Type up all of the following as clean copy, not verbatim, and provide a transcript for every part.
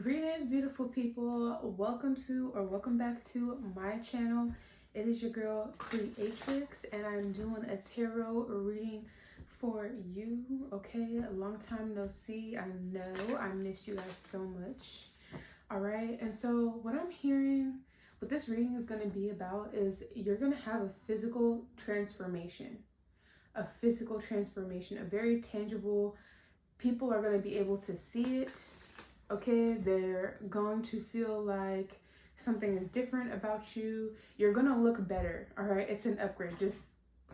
Greetings, beautiful people. Welcome back to my channel. It is your girl Creatrix, and I'm doing a tarot reading for you. Okay, a long time no see. I know I missed you guys so much. All right, and so what I'm hearing, what this reading is going to be about is you're going to have a physical transformation, a very tangible. People are going to be able to see it. Okay, they're going to feel like something is different about you. You're gonna look better. All right, it's an upgrade, just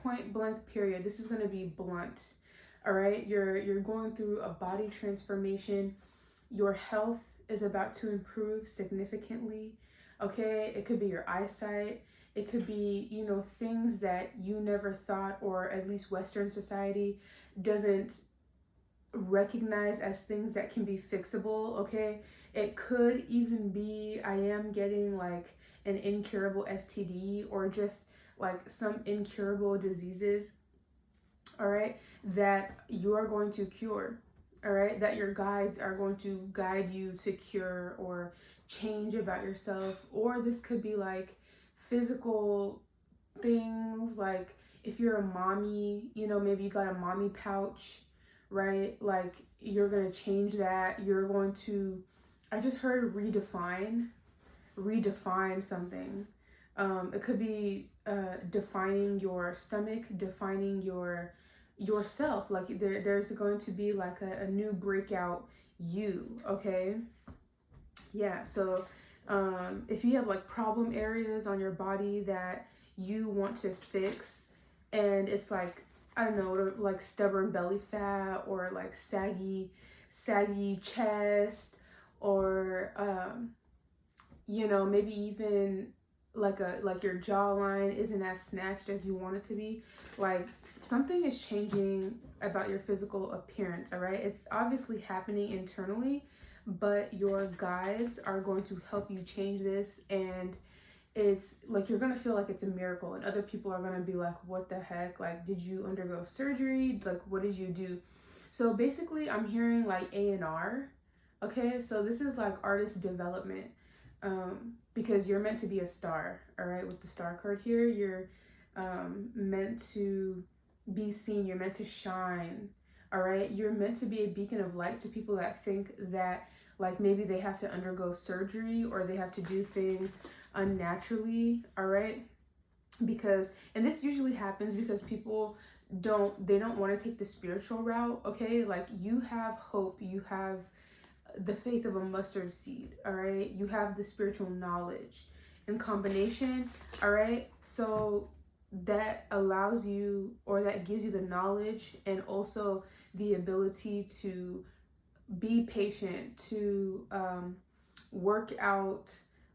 point blank period. This is gonna be blunt. All right, you're going through a body transformation. Your health is about to improve significantly. Okay, it could be your eyesight. It could be, things that you never thought, or at least Western society doesn't recognize as things that can be fixable. Okay, it could even be I am getting like an incurable STD, or just like some incurable diseases, all right, that you are going to cure, all right, that your guides are going to guide you to cure or change about yourself. Or this could be like physical things, like if you're a mommy, maybe you got a mommy pouch, right? Like you're gonna change that. You're going to, I just heard redefine something. It could be defining your stomach, defining yourself. Like there's going to be like a new breakout you. Okay, yeah. So if you have like problem areas on your body that you want to fix, and it's like, I don't know, like stubborn belly fat, or like saggy chest, or maybe even like your jawline isn't as snatched as you want it to be. Like something is changing about your physical appearance, all right? It's obviously happening internally, but your guides are going to help you change this. And it's like you're gonna feel like it's a miracle, and other people are gonna be like, what the heck, like, did you undergo surgery, like what did you do? So basically I'm hearing like A&R. Okay, so this is like artist development, because you're meant to be a star. All right, with the star card here, you're meant to be seen, you're meant to shine. All right, you're meant to be a beacon of light to people that think that like maybe they have to undergo surgery, or they have to do things unnaturally. All right, because, and this usually happens because people don't want to take the spiritual route. Okay, like you have hope, you have the faith of a mustard seed. All right, you have the spiritual knowledge in combination. All right, so that allows you, or that gives you the knowledge and also the ability to be patient, to work out,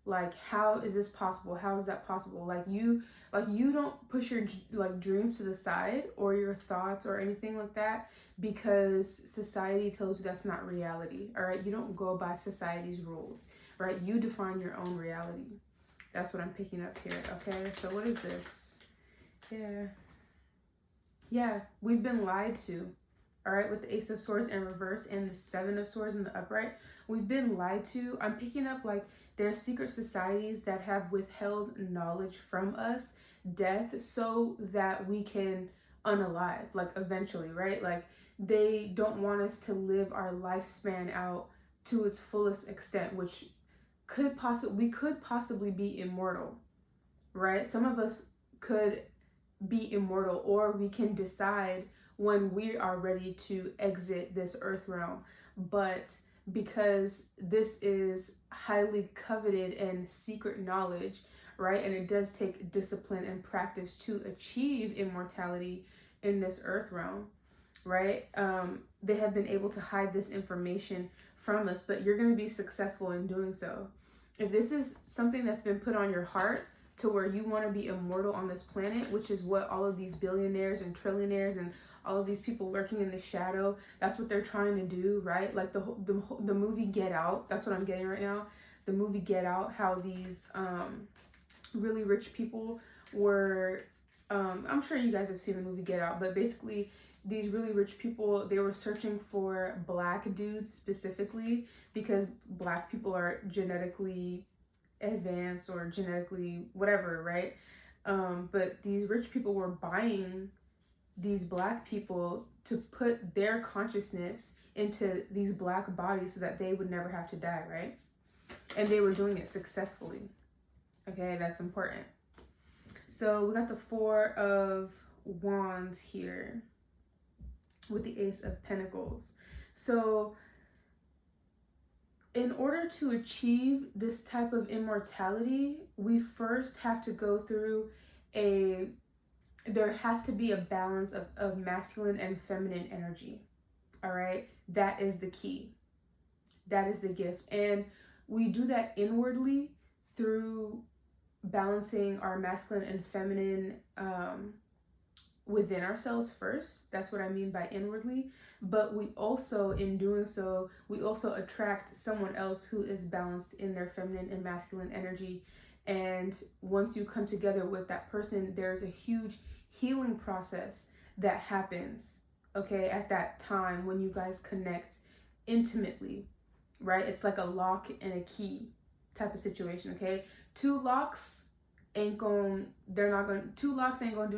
like, how is this possible, how is that possible. Like you don't push your like dreams to the side, or your thoughts or anything like that, because society tells you that's not reality. All right, you don't go by society's rules, right? You define your own reality. That's what I'm picking up here. Okay, so what is this? Yeah, we've been lied to. All right, with the Ace of Swords in reverse and the Seven of Swords in the upright, we've been lied to. I'm picking up like there's secret societies that have withheld knowledge from us, death, so that we can unalive, like eventually, right? Like they don't want us to live our lifespan out to its fullest extent, which we could possibly be immortal, right? Some of us could be immortal, or we can decide when we are ready to exit this earth realm. But because this is highly coveted and secret knowledge, right, and it does take discipline and practice to achieve immortality in this earth realm, right, they have been able to hide this information from us, but you're going to be successful in doing so. If this is something that's been put on your heart, to where you want to be immortal on this planet, which is what all of these billionaires and trillionaires and all of these people lurking in the shadow, that's what they're trying to do, right? Like the movie Get Out, that's what I'm getting right now. The movie Get Out, how these really rich people were, I'm sure you guys have seen the movie Get Out, but basically these really rich people, they were searching for black dudes specifically because black people are genetically advanced or genetically whatever, right? But these rich people were buying these black people to put their consciousness into these black bodies so that they would never have to die, right? And they were doing it successfully. Okay, that's important. So we got the Four of Wands here with the Ace of Pentacles. So in order to achieve this type of immortality, we first have to go through there has to be a balance of masculine and feminine energy. All right, that is the key. That is the gift. And we do that inwardly through balancing our masculine and feminine within ourselves first. That's what I mean by inwardly. But we also, in doing so, we also attract someone else who is balanced in their feminine and masculine energy. And once you come together with that person, there's a huge healing process that happens, okay, at that time when you guys connect intimately, right? It's like a lock and a key type of situation, okay? Two locks ain't gonna do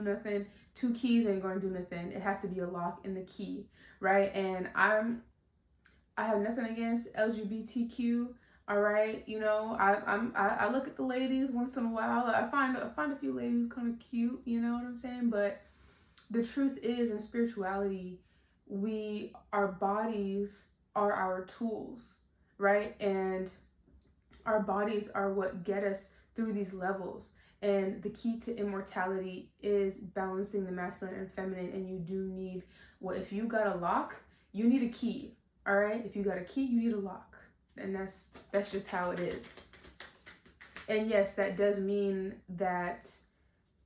nothing. Two keys ain't gonna do nothing. It has to be a lock and the key, right? And I have nothing against LGBTQ. All right, you know, I look at the ladies once in a while. I find a few ladies kind of cute, you know what I'm saying? But the truth is, in spirituality, our bodies are our tools, right? And our bodies are what get us through these levels. And the key to immortality is balancing the masculine and feminine. And you do need, well, if you got a lock, you need a key. All right, if you got a key, you need a lock. And that's just how it is. And yes, that does mean that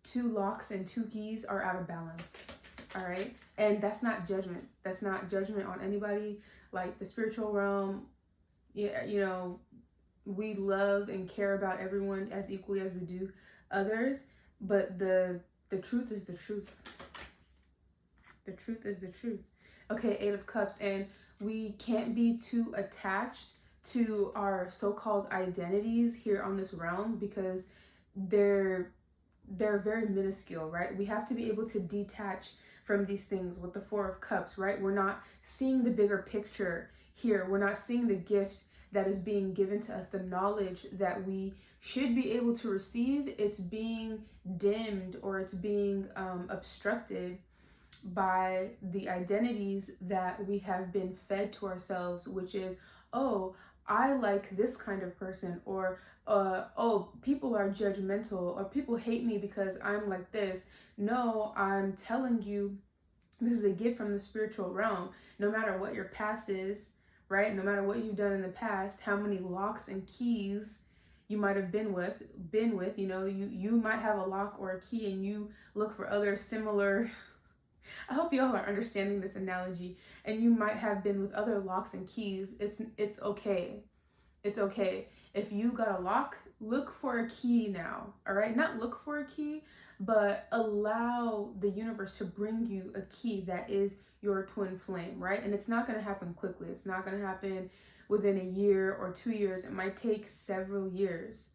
two locks and two keys are out of balance. All right. And that's not judgment. That's not judgment on anybody. Like the spiritual realm, yeah, you know, we love and care about everyone as equally as we do others. But the truth is the truth. The truth is the truth. Okay, Eight of Cups. And we can't be too attached to our so-called identities here on this realm because they're very minuscule, right? We have to be able to detach from these things with the Four of Cups, right? We're not seeing the bigger picture here. We're not seeing the gift that is being given to us, the knowledge that we should be able to receive. It's being dimmed or it's being obstructed by the identities that we have been fed to ourselves, which is, oh, I like this kind of person, or oh, people are judgmental, or people hate me because I'm like this. No, I'm telling you, this is a gift from the spiritual realm. No matter what your past is, right? No matter what you've done in the past, how many locks and keys you might have been with, you know, you might have a lock or a key and you look for other similar I hope you all are understanding this analogy, and you might have been with other locks and keys. It's okay. It's okay. If you got a lock, look for a key now. All right? Not look for a key, but allow the universe to bring you a key that is your twin flame, right? And it's not going to happen quickly. It's not going to happen within a year or 2 years. It might take several years,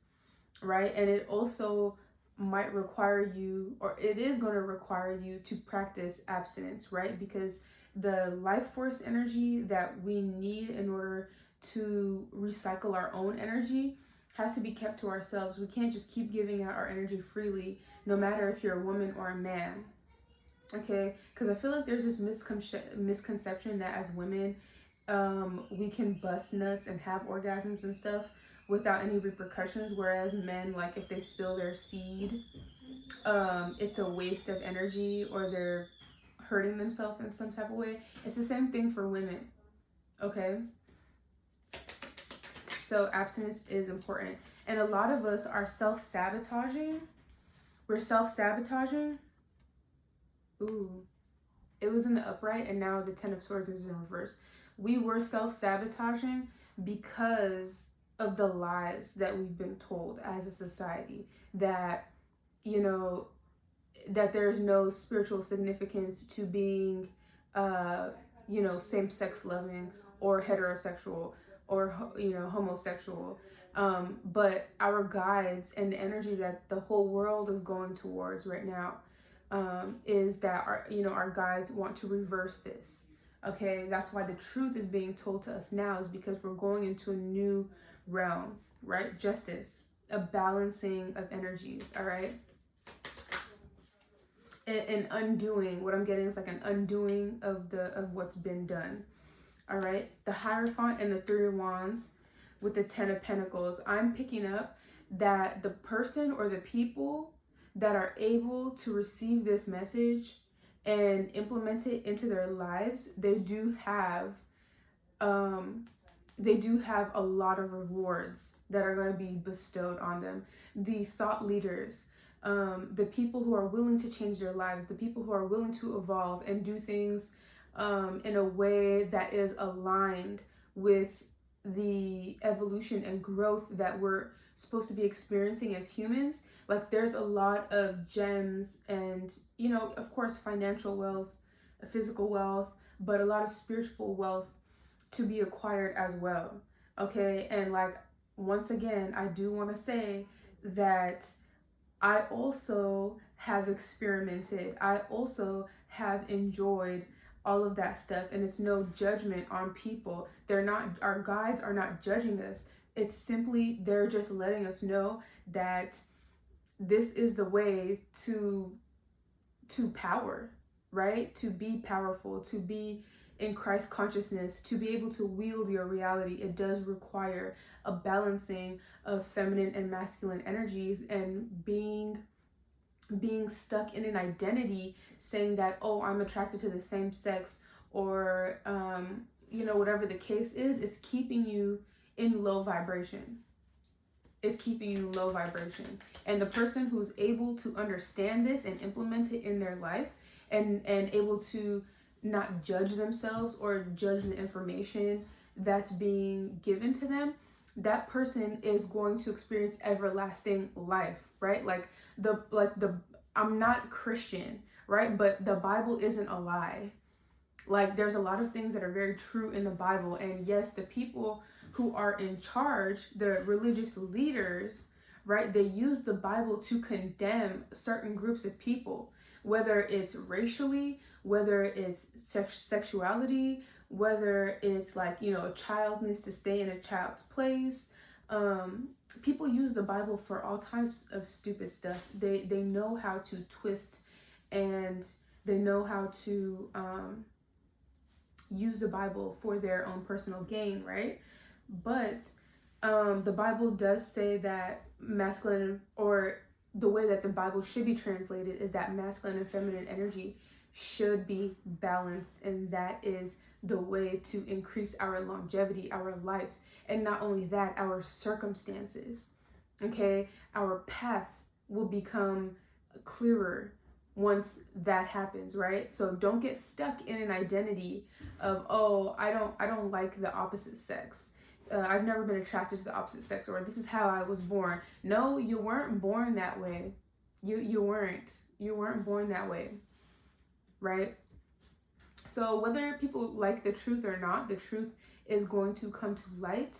right? And it also might require you, or it is going to require you to practice abstinence, right? Because the life force energy that we need in order to recycle our own energy has to be kept to ourselves. We can't just keep giving out our energy freely, no matter if you're a woman or a man, okay? Because I feel like there's this misconception that as women, we can bust nuts and have orgasms and stuff without any repercussions, whereas men, like if they spill their seed, it's a waste of energy or they're hurting themselves in some type of way. It's the same thing for women, okay? So abstinence is important. And a lot of us are self-sabotaging. We're self-sabotaging. Ooh, it was in the upright and now the Ten of Swords is in reverse. We were self-sabotaging because of the lies that we've been told as a society, that, you know, that there's no spiritual significance to being uh, same-sex loving or heterosexual or, homosexual. But our guides and the energy that the whole world is going towards right now, is that our guides want to reverse this. Okay, that's why the truth is being told to us now, is because we're going into a new realm, right? Justice, a balancing of energies, all right? An undoing. What I'm getting is like an undoing of what's been done. All right, the Hierophant and the Three of Wands with the Ten of Pentacles. I'm picking up that the person or the people that are able to receive this message and implement it into their lives, they do have a lot of rewards that are going to be bestowed on them. The thought leaders, the people who are willing to change their lives, the people who are willing to evolve and do things in a way that is aligned with the evolution and growth that we're supposed to be experiencing as humans. Like, there's a lot of gems and, of course, financial wealth, physical wealth, but a lot of spiritual wealth to be acquired as well. Okay, and like, once again, I do want to say that I also have experimented. I also have enjoyed all of that stuff, and it's no judgment on people. Our guides are not judging us. It's simply, they're just letting us know that this is the way to power, right? To be powerful, to be in Christ consciousness, to be able to wield your reality. It does require a balancing of feminine and masculine energies, and being stuck in an identity saying that, oh, I'm attracted to the same sex, or whatever the case is keeping you in low vibration. It's keeping you low vibration. And the person who's able to understand this and implement it in their life, and able to not judge themselves or judge the information that's being given to them, that person is going to experience everlasting life, right? Like I'm not Christian, right? But the Bible isn't a lie. Like, there's a lot of things that are very true in the Bible. And yes, the people who are in charge, the religious leaders, right, they use the Bible to condemn certain groups of people, whether it's racially, whether it's sexuality, whether it's like, a child needs to stay in a child's place. People use the Bible for all types of stupid stuff. They know how to twist, and they know how to use the Bible for their own personal gain, right? But the Bible does say that masculine, or the way that the Bible should be translated, is that masculine and feminine energy should be balanced, and that is the way to increase our longevity, our life, and not only that, our circumstances. Okay, our path will become clearer once that happens, right? So don't get stuck in an identity of, oh, I don't like the opposite sex. I've never been attracted to the opposite sex, or this is how I was born. No, you weren't born that way. You weren't born that way, right? So whether people like the truth or not, the truth is going to come to light.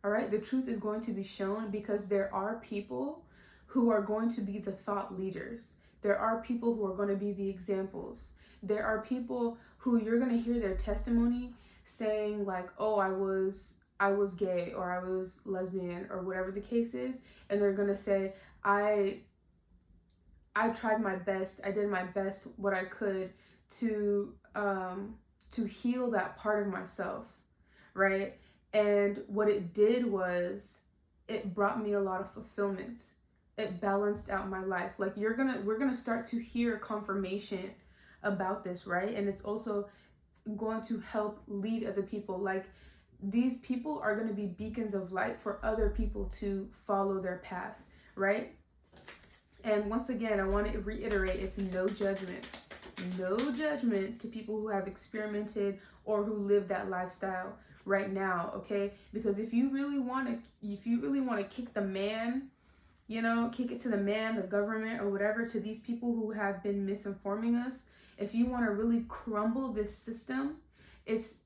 All right, the truth is going to be shown, because there are people who are going to be the thought leaders. There are people who are going to be the examples. There are people who you're going to hear their testimony saying like, oh, I was gay, or I was lesbian, or whatever the case is, and they're going to say, I tried my best. I did my best, what I could, to heal that part of myself, right? And what it did was, it brought me a lot of fulfillment. It balanced out my life. Like, we're gonna start to hear confirmation about this, right? And it's also going to help lead other people. Like, these people are going to be beacons of light for other people to follow their path, right? And once again, I want to reiterate, it's no judgment. No judgment to people who have experimented or who live that lifestyle right now, okay? Because if you really want to kick the man, kick it to the man, the government, or whatever, to these people who have been misinforming us if you want to really crumble this system, it's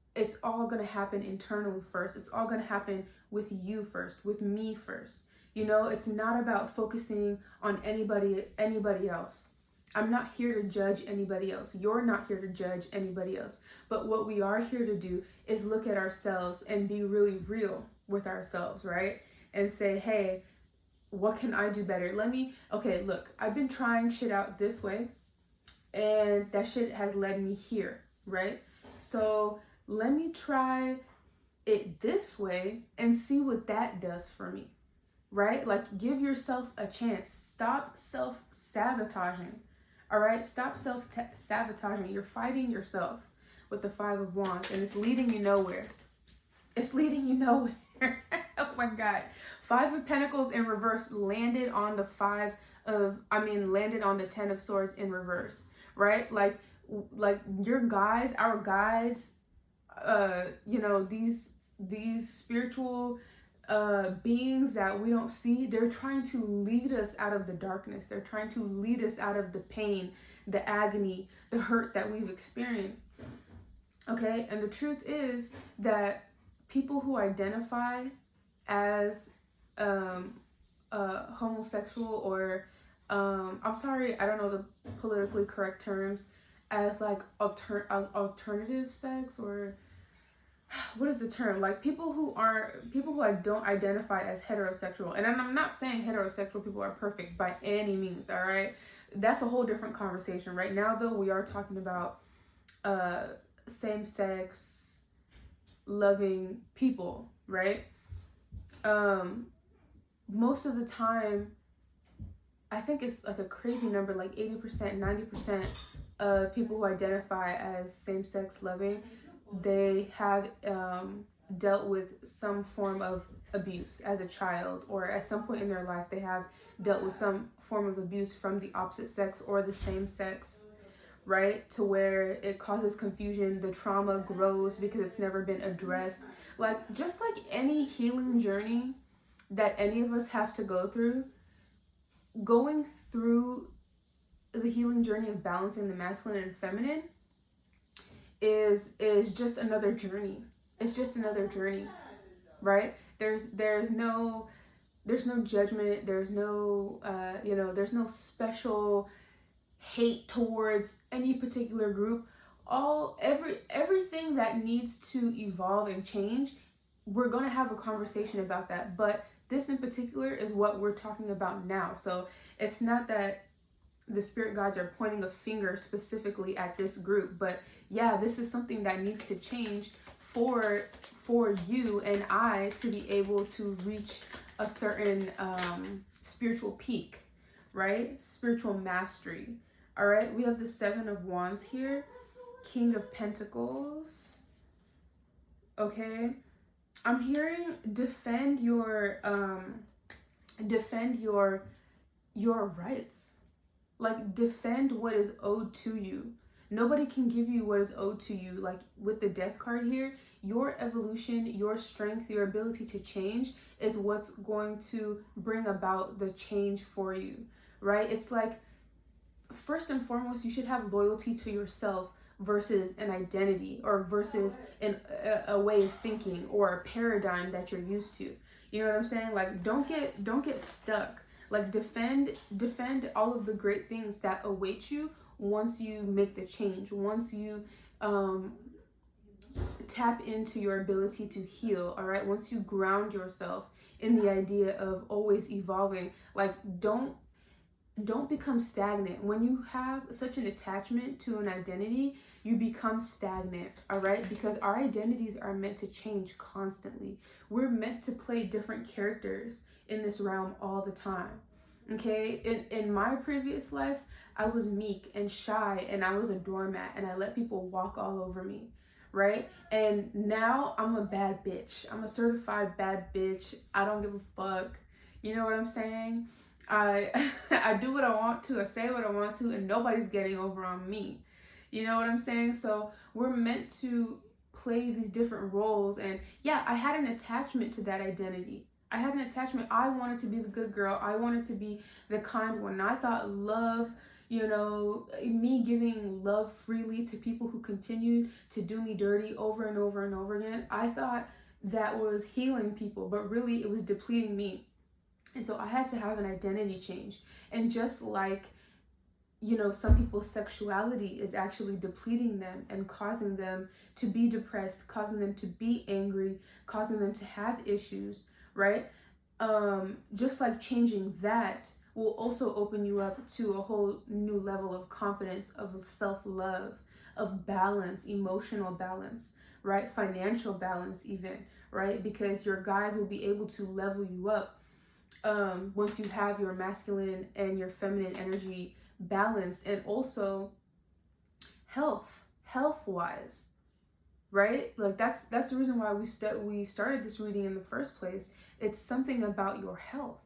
all going to happen internally first. It's all going to happen with you first, with me first. You know, it's not about focusing on anybody else. I'm not here to judge anybody else. You're not here to judge anybody else. But what we are here to do is look at ourselves and be really real with ourselves, right? And say, hey, what can I do better? Okay, look, I've been trying shit out this way, and that shit has led me here, right? So let me try it this way and see what that does for me, right? Like, give yourself a chance. Stop self-sabotaging, all right? Stop self-sabotaging. You're fighting yourself with the Five of Wands, and it's leading you nowhere. It's leading you nowhere. Oh my God. Five of Pentacles in reverse landed on the landed on the Ten of Swords in reverse, right? Like your guides, our guides, these spiritual beings that we don't see, they're trying to lead us out of the darkness. They're trying to lead us out of the pain, the agony, the hurt that we've experienced. Okay? And the truth is that people who identify as homosexual, or I'm sorry, I don't know the politically correct terms, as like alternative sex, or what is the term? Like people who don't identify as heterosexual. And I'm not saying heterosexual people are perfect by any means, all right? That's a whole different conversation. Right now, though, we are talking about same-sex loving people, right? Most of the time, I think it's like a crazy number, like 80%, 90% of people who identify as same-sex loving, they have dealt with some form of abuse as a child, or at some point in their life they have dealt with some form of abuse from the opposite sex or the same sex, right? To where it causes confusion, the trauma grows because it's never been addressed. Like, just like any healing journey that any of us have to go through, going through the healing journey of balancing the masculine and feminine is just another journey. It's just another journey, right? There's no judgment. There's no there's no special hate towards any particular group. Everything that needs to evolve and change, we're going to have a conversation about that. But this in particular is what we're talking about now. So it's not that the spirit guides are pointing a finger specifically at this group, but yeah, this is something that needs to change for you and I to be able to reach a certain spiritual peak, right? Spiritual mastery. All right, we have the Seven of Wands here, King of Pentacles. Okay, I'm hearing defend your rights. Like, defend what is owed to you. Nobody can give you what is owed to you. Like with the Death card here, your evolution, your strength, your ability to change is what's going to bring about the change for you, right? It's like, first and foremost, you should have loyalty to yourself versus an identity, or versus a way of thinking or a paradigm that you're used to. You know what I'm saying? Like, don't get stuck. Like, defend all of the great things that await you once you make the change, once you tap into your ability to heal, all right? Once you ground yourself in the idea of always evolving. Like, don't become stagnant. When you have such an attachment to an identity, you become stagnant, all right? Because our identities are meant to change constantly. We're meant to play different characters in this realm all the time, okay? In my previous life, I was meek and shy, and I was a doormat, and I let people walk all over me, right? And now I'm a bad bitch. I'm a certified bad bitch. I don't give a fuck. You know what I'm saying? I do what I want to, I say what I want to, and nobody's getting over on me. You know what I'm saying? So we're meant to play these different roles. And yeah, I had an attachment to that identity. I wanted to be the good girl. I wanted to be the kind one. I thought love, you know, me giving love freely to people who continued to do me dirty over and over and over again. I thought that was healing people, but really it was depleting me. And so I had to have an identity change. And just like, you know, some people's sexuality is actually depleting them and causing them to be depressed, causing them to be angry, causing them to have issues, right? Just like changing that will also open you up to a whole new level of confidence, of self-love, of balance, emotional balance, right? Financial balance even, right? Because your guides will be able to level you up once you have your masculine and your feminine energy balanced. And also health wise, right? Like that's the reason why we started this reading in the first place. It's something about your health,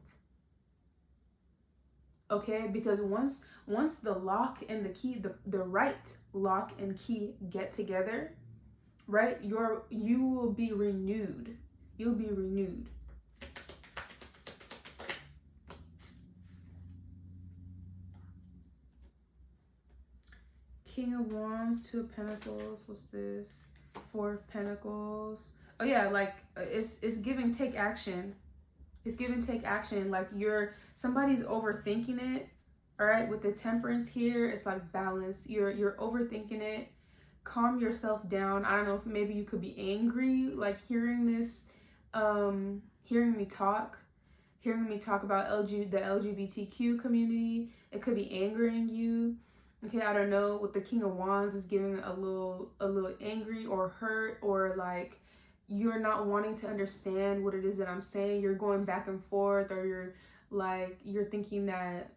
okay? Because once the lock and the key, the right lock and key get together, right, you will be renewed. You'll be renewed. King of Wands, Two of Pentacles. What's this? Four of Pentacles. Oh yeah, like it's giving take action. It's giving take action. Like somebody's overthinking it. All right, with the Temperance here, it's like balance. You're overthinking it. Calm yourself down. I don't know if maybe you could be angry, like hearing this, hearing me talk about the LGBTQ community. It could be angering you. Okay, I don't know. With the King of Wands is giving a little angry or hurt, or like you're not wanting to understand what it is that I'm saying. You're going back and forth, or you're thinking that,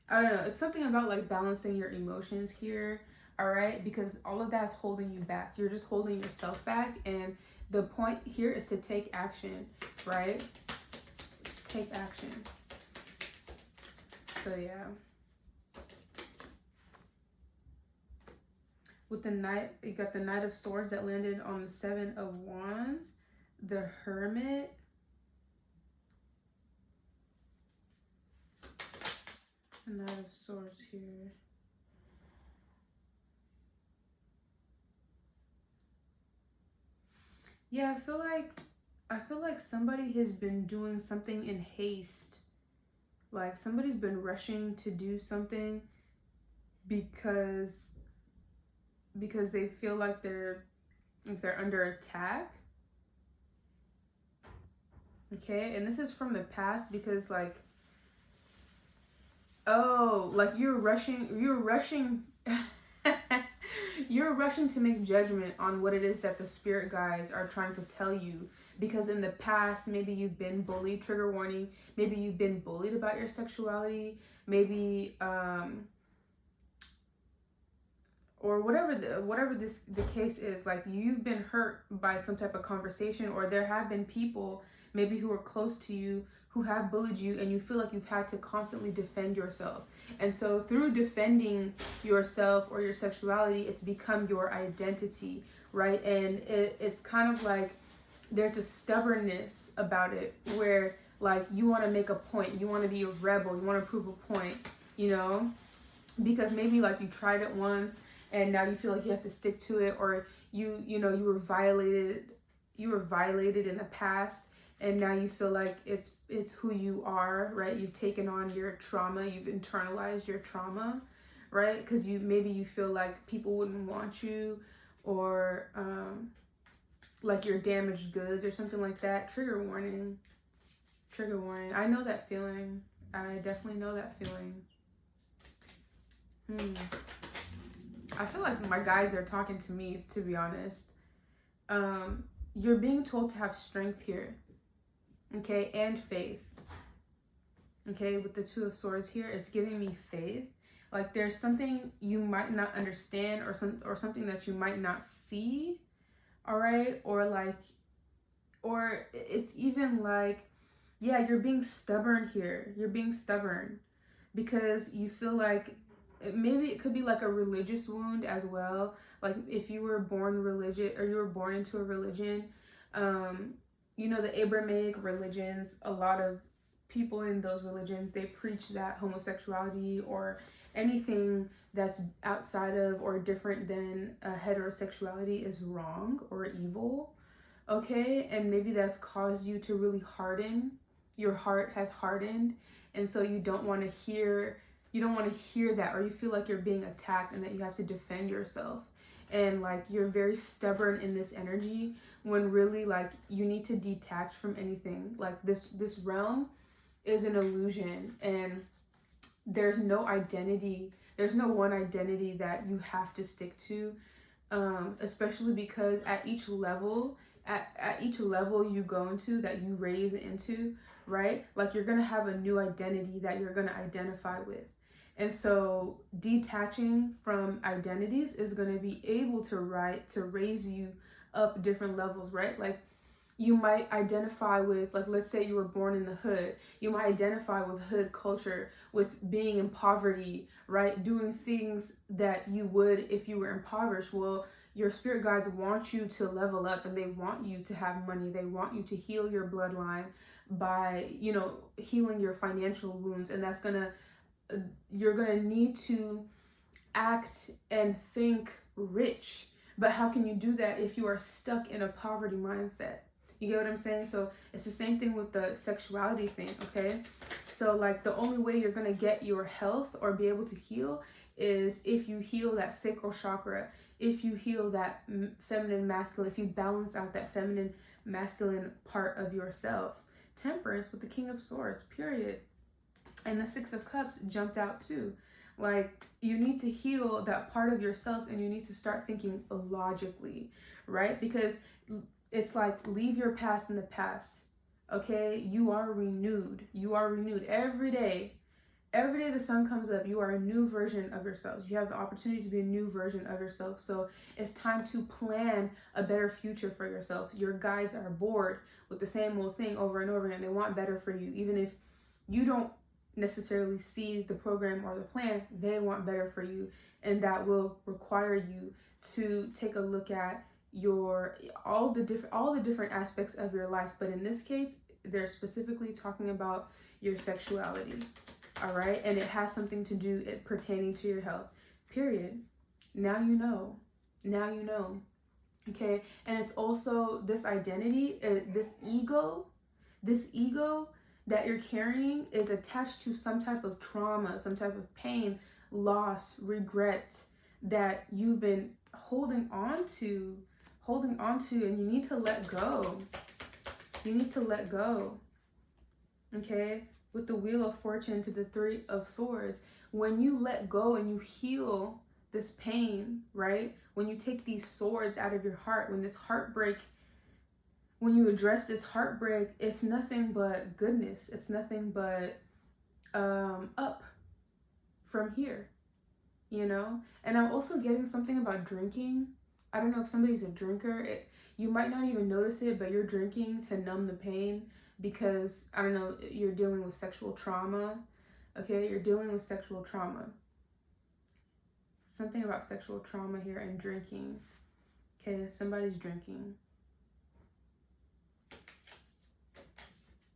I don't know. It's something about like balancing your emotions here. All right, because all of that's holding you back. You're just holding yourself back, and the point here is to take action, right? Take action. So yeah. With the Knight, you got the Knight of Swords that landed on the Seven of Wands, the Hermit. It's the Knight of Swords here. Yeah, I feel like somebody has been doing something in haste. Like somebody's been rushing to do something because they feel like they're under attack. Okay, and this is from the past, because like, oh, like you're rushing you're rushing to make judgment on what it is that the spirit guides are trying to tell you, because in the past maybe you've been bullied. Trigger warning, maybe you've been bullied about your sexuality, maybe or whatever the case is. Like you've been hurt by some type of conversation, or there have been people maybe who are close to you who have bullied you, and you feel like you've had to constantly defend yourself. And so through defending yourself or your sexuality, it's become your identity, right? And it's kind of like there's a stubbornness about it, where like you want to make a point, you want to be a rebel, you want to prove a point, you know, because maybe like you tried it once and now you feel like you have to stick to it, or you were violated in the past, and now you feel like it's who you are, right? You've taken on your trauma, you've internalized your trauma, right? Because you feel like people wouldn't want you, or like you're damaged goods or something like that. Trigger warning. I know that feeling. I definitely know that feeling. I feel like my guides are talking to me, to be honest. You're being told to have strength here, okay, and faith. Okay, with the Two of Swords here, it's giving me faith. Like there's something you might not understand, or something that you might not see, all right? Or it's even like, yeah, you're being stubborn here. You're being stubborn because you feel like maybe it could be like a religious wound as well. Like if you were born religious, or you were born into a religion, the Abrahamic religions, a lot of people in those religions, they preach that homosexuality or anything that's outside of or different than heterosexuality is wrong or evil, okay? And maybe that's caused you to really harden. Your heart has hardened, and so you don't want to hear that, or you feel like you're being attacked and that you have to defend yourself. And like you're very stubborn in this energy, when really like you need to detach from anything. Like this realm is an illusion, and there's no identity. There's no one identity that you have to stick to, especially because at each level you go into, that you raise into, right? Like you're gonna have a new identity that you're gonna identify with. And so detaching from identities is going to be able to raise you up different levels, right? Like you might identify with, like, let's say you were born in the hood. You might identify with hood culture, with being in poverty, right? Doing things that you would if you were impoverished. Well, your spirit guides want you to level up, and they want you to have money. They want you to heal your bloodline by, healing your financial wounds. And you're gonna need to act and think rich. But how can you do that if you are stuck in a poverty mindset? You get what I'm saying? So it's the same thing with the sexuality thing, okay? So like the only way you're gonna get your health or be able to heal is if you heal that sacral chakra, if you heal that feminine masculine, if you balance out that feminine masculine part of yourself. Temperance with the King of Swords, period. And the Six of Cups jumped out too. Like you need to heal that part of yourselves, and you need to start thinking logically, right? Because it's like leave your past in the past, okay? You are renewed. You are renewed every day. Every day the sun comes up, you are a new version of yourselves. You have the opportunity to be a new version of yourself. So it's time to plan a better future for yourself. Your guides are bored with the same old thing over and over again. They want better for you. Even if you don't necessarily see the program or the plan, they want better for you. And that will require you to take a look at all the different aspects of your life. But in this case, they're specifically talking about your sexuality. All right, and it has something to do pertaining to your health, period. Now you know. Okay, and it's also this identity, this ego that you're carrying is attached to some type of trauma, some type of pain, loss, regret that you've been holding on to, and you need to let go. Okay? With the Wheel of Fortune to the Three of Swords, when you let go and you heal this pain, right? When you take these swords out of your heart, when you address this heartbreak, it's nothing but goodness. It's nothing but up from here, And I'm also getting something about drinking. I don't know if somebody's a drinker. You might not even notice it, but you're drinking to numb the pain because, I don't know, you're dealing with sexual trauma. Okay, you're dealing with sexual trauma. Something about sexual trauma here and drinking. Okay, somebody's drinking.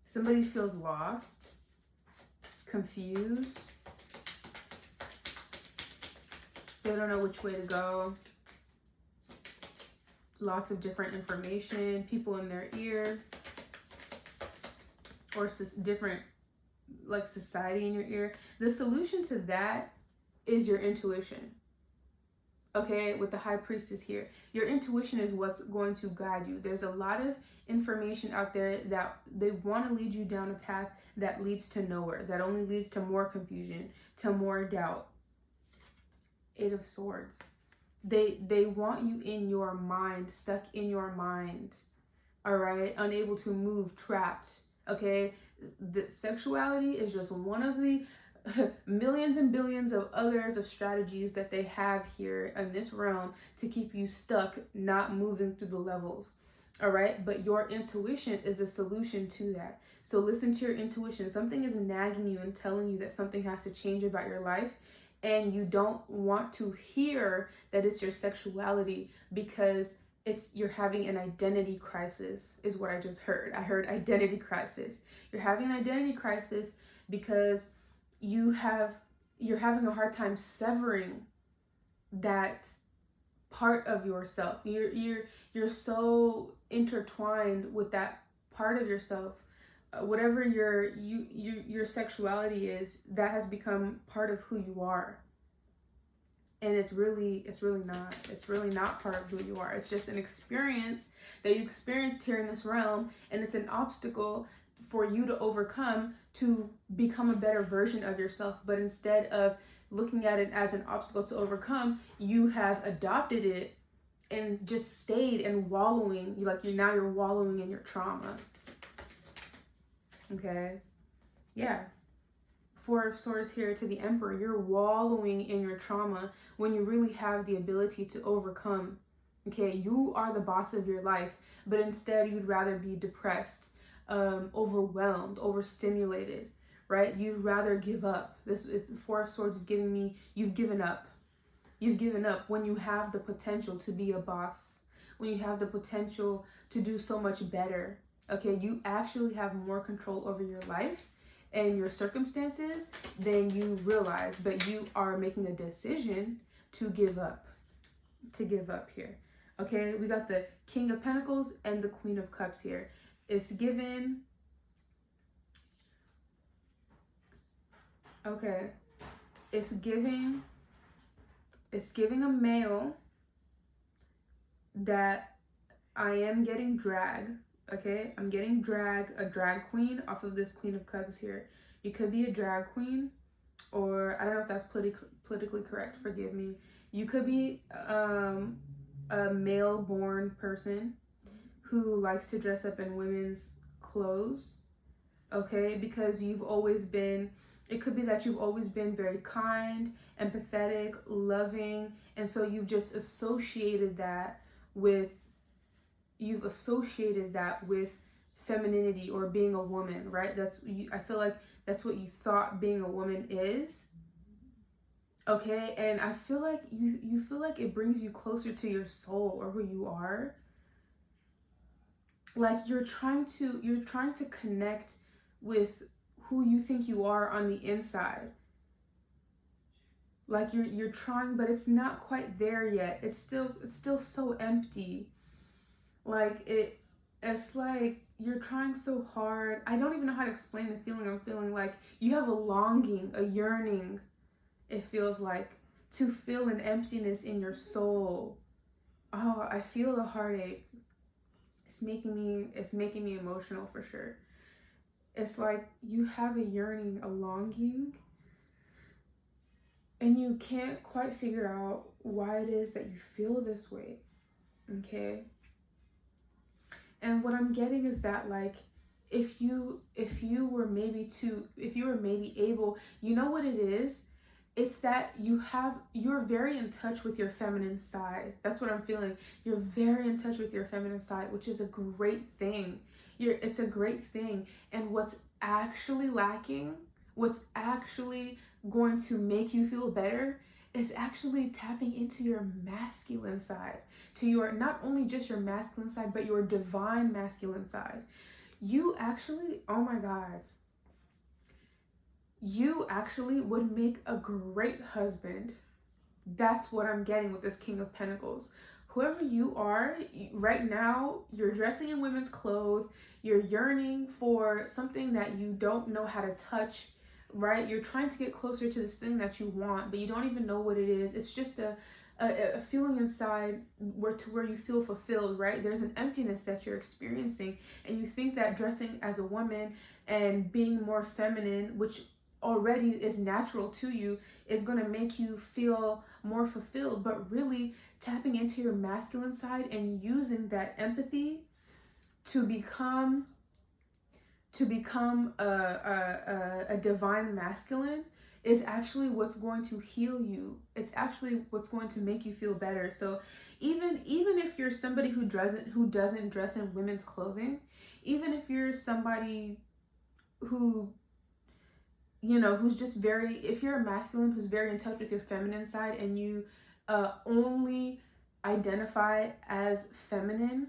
Somebody feels lost, confused. They don't know which way to go. Lots of different information, people in their ear, or different, like, society in your ear. The solution to that is your intuition. Okay, with the High Priestess here, your intuition is what's going to guide you. There's a lot of information out there that they want to lead you down a path that leads to nowhere, that only leads to more confusion, to more doubt. Eight of Swords. They want you in your mind, stuck in your mind, all right? Unable to move, trapped, okay? The sexuality is just one of the millions and billions of others of strategies that they have here in this realm to keep you stuck, not moving through the levels, all right? But your intuition is the solution to that. So listen to your intuition. Something is nagging you and telling you that something has to change about your life, and you don't want to hear that it's your sexuality because you're having an identity crisis, is what I just heard. I heard identity crisis. You're having an identity crisis because you have you're having a hard time severing that part of yourself. You're so intertwined with that part of yourself. Whatever your sexuality is, that has become part of who you are. And it's really not part of who you are. It's just an experience that you experienced here in this realm, and it's an obstacle for you to overcome to become a better version of yourself. But instead of looking at it as an obstacle to overcome, you have adopted it and just stayed and wallowing. You're wallowing in your trauma. Okay? Yeah. Four of Swords here to the Emperor. You're wallowing in your trauma when you really have the ability to overcome. Okay, you are the boss of your life, but instead you'd rather be depressed, overwhelmed, overstimulated, right? You'd rather give up. The Four of Swords is giving me, you've given up. You've given up when you have the potential to be a boss, when you have the potential to do so much better. Okay, you actually have more control over your life and your circumstances than you realize, but you are making a decision to give up. Here. Okay, we got the King of Pentacles and the Queen of Cups here. It's giving a male that I am getting drag. Okay, I'm getting a drag queen off of this Queen of Cups here. You could be a drag queen, or I don't know if that's politically correct, forgive me. You could be a male-born person who likes to dress up in women's clothes, okay? Because it could be that you've always been very kind, empathetic, loving, and so you've just associated that with femininity or being a woman, right? I feel like that's what you thought being a woman is. Okay, and I feel like you feel like it brings you closer to your soul or who you are. Like you're trying to connect with who you think you are on the inside. Like you're trying, but it's not quite there yet. It's still so empty. Like it's like you're trying so hard. I don't even know how to explain the feeling I'm feeling. Like you have a longing, a yearning, it feels like, to feel an emptiness in your soul. Oh, I feel the heartache. It's making me emotional for sure. It's like you have a yearning, a longing, and you can't quite figure out why it is that you feel this way. Okay? And what I'm getting is that, like, if you were maybe able, you know what it is? It's that you're very in touch with your feminine side. That's what I'm feeling. You're very in touch with your feminine side, which is a great thing. It's a great thing. And what's actually lacking, what's actually going to make you feel better, is actually tapping into your masculine side, to your, not only just your masculine side, but your divine masculine side. You actually, oh my God, you actually would make a great husband. That's what I'm getting with this King of Pentacles. Whoever you are right now, you're dressing in women's clothes, you're yearning for something that you don't know how to touch, right? You're trying to get closer to this thing that you want, but you don't even know what it is. It's just a feeling inside where you feel fulfilled, right? There's an emptiness that you're experiencing, and you think that dressing as a woman and being more feminine, which already is natural to you, is going to make you feel more fulfilled. But really tapping into your masculine side and using that empathy to become a divine masculine is actually what's going to heal you. It's actually what's going to make you feel better. So even if you're somebody who doesn't dress in women's clothing, even if you're somebody who, you know, who's just very, if you're a masculine who's very in touch with your feminine side, and you only identify as feminine,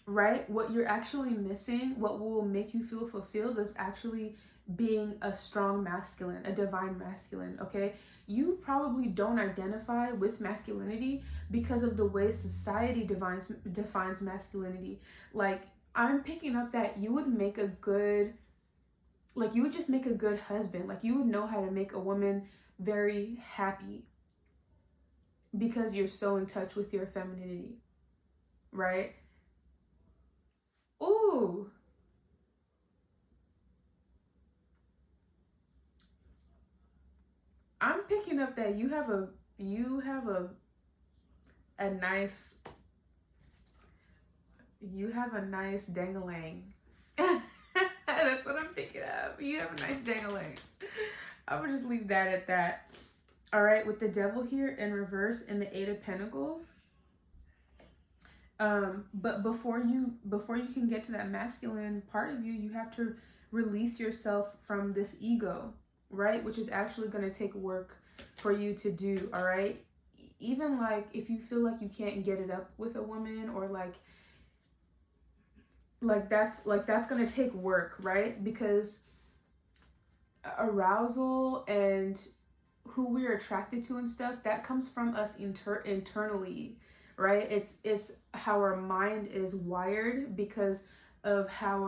right? What you're actually missing, what will make you feel fulfilled, is actually being a strong masculine, a divine masculine, okay? You probably don't identify with masculinity because of the way society defines masculinity. Like, I'm picking up that you would make a good, like, you would just make a good husband. Like, you would know how to make a woman very happy because you're so in touch with your femininity, right? Ooh, I'm picking up that a nice you have a nice dangalang. That's what I'm picking up. You have a nice dangalang. I would just leave that at that. All right, with the devil here in reverse and the Eight of Pentacles. But before you can get to that masculine part of you, you have to release yourself from this ego, right? Which is actually going to take work for you to do, all right? Even like if you feel like you can't get it up with a woman, or that's going to take work, right? Because arousal and who we're attracted to and stuff, that comes from us internally, right? It's how our mind is wired because of how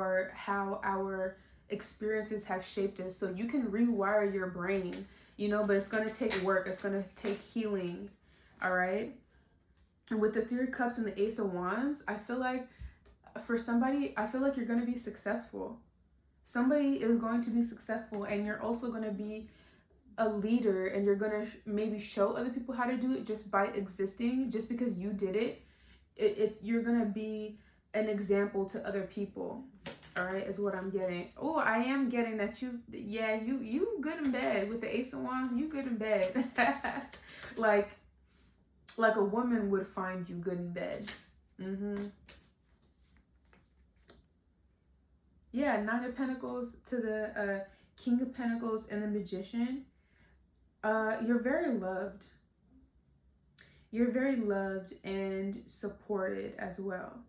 our experiences have shaped us. So you can rewire your brain, but it's going to take work. It's going to take healing. All right. And with the Three of Cups and the Ace of Wands, I feel like for somebody, I feel like you're going to be successful. Somebody is going to be successful, and you're also going to be a leader, and you're going to maybe show other people how to do it just by existing. Just because you did it, you're going to be an example to other people. All right, is what I'm getting. Oh, I am getting that you good in bed with the Ace of Wands. You good in bed. like a woman would find you good in bed. Yeah, Nine of Pentacles to the King of Pentacles and the Magician. You're very loved. You're very loved and supported as well.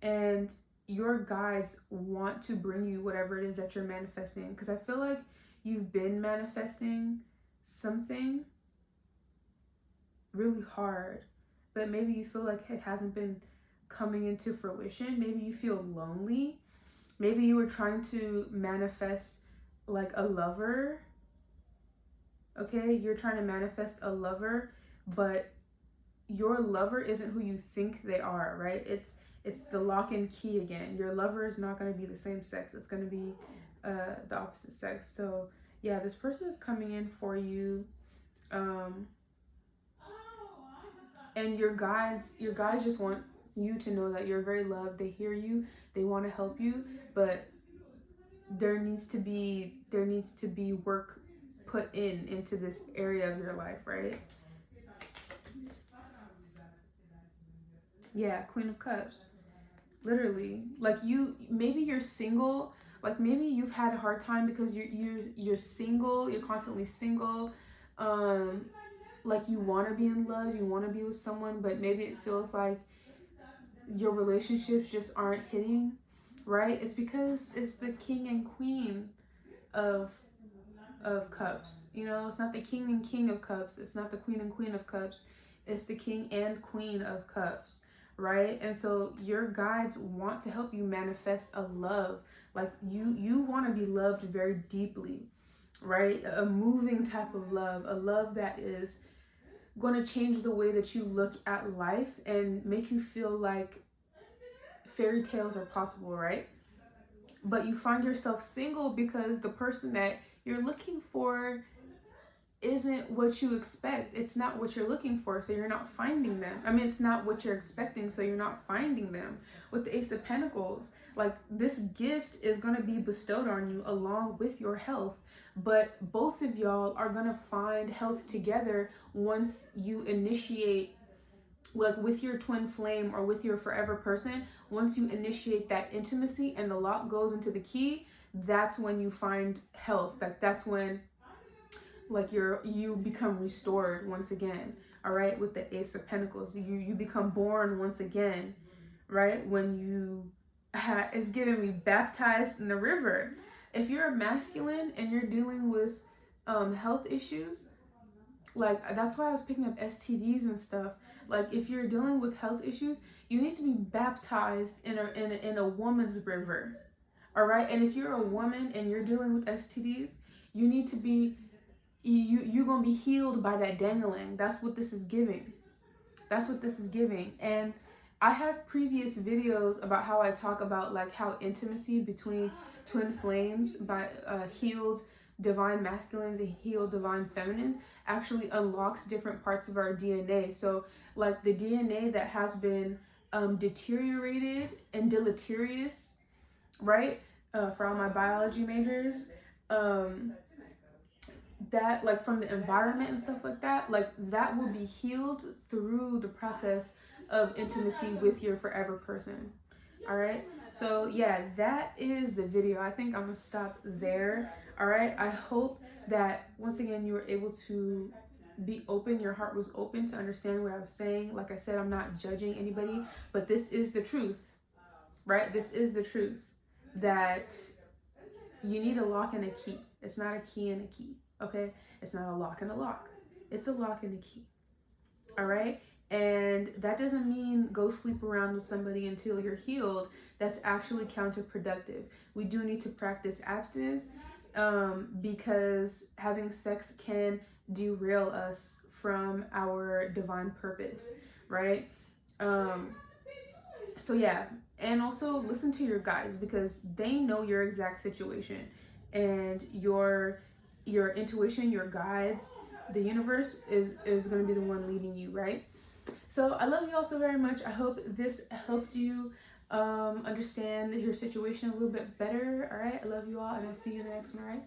And your guides want to bring you whatever it is that you're manifesting. Because I feel like you've been manifesting something really hard, but maybe you feel like it hasn't been coming into fruition. Maybe you feel lonely. Maybe you were trying to manifest like a lover. Okay, you're trying to manifest a lover, but your lover isn't who you think they are, right? It's the lock and key again. Your lover is not going to be the same sex. It's going to be the opposite sex. So yeah, this person is coming in for you, and your guides just want you to know that you're very loved. They hear you. They want to help you, but there needs to be work put into this area of your life, right? Yeah, Queen of Cups. Literally. Like maybe you're single, like maybe you've had a hard time because you're single, you're constantly single. Like you want to be in love, you want to be with someone, but maybe it feels like your relationships just aren't hitting, right? It's because it's the King and Queen of Cups. It's not the King of Cups. It's not the Queen and Queen of Cups. It's the King and Queen of Cups, right? And so your guides want to help you manifest a love. Like you want to be loved very deeply, right? A moving type of love, a love that is going to change the way that you look at life and make you feel like fairy tales are possible, right? But you find yourself single because the person that you're looking for isn't what you expect. It's not what you're looking for, so you're not finding them. I mean, it's not what you're expecting, so you're not finding them. With the Ace of Pentacles, like this gift is going to be bestowed on you along with your health, but both of y'all are going to find health together once you initiate, like with your twin flame or with your forever person. Once you initiate that intimacy and the lock goes into the key, that's when you find health. Like that's when you become restored once again. All right, with the Ace of Pentacles, you become born once again, right? When you it's giving me baptized in the river. If you're a masculine and you're dealing with health issues, like that's why I was picking up STDs and stuff. Like if you're dealing with health issues, you need to be baptized in a woman's river. All right? And if you're a woman and you're dealing with STDs, you need to be you're going to be healed by that dangling. That's what this is giving. That's what this is giving. And I have previous videos about how I talk about like how intimacy between twin flames by healed divine masculines and healed divine feminines actually unlocks different parts of our DNA. So like the DNA that has been deteriorated and deleterious, right? For all my biology majors, that like from the environment and stuff like that will be healed through the process of intimacy with your forever person. All right, so yeah, that is the video. I think I'm gonna stop there. All right, I hope that once again you were able to be open, your heart was open to understand what I was saying. Like I said, I'm not judging anybody, but this is the truth, right? This is the truth, that you need a lock and a key. It's not a key and a key. Okay, it's not a lock and a lock, it's a lock and a key. All right, and that doesn't mean go sleep around with somebody until you're healed. That's actually counterproductive. We do need to practice abstinence, because having sex can derail us from our divine purpose, right? So yeah, and also listen to your guides, because they know your exact situation, and your intuition, your guides, the universe is going to be the one leading you, right? So I love you all so very much. I hope this helped you understand your situation a little bit better. All right, I love you all, and I'll see you in the next one. All right.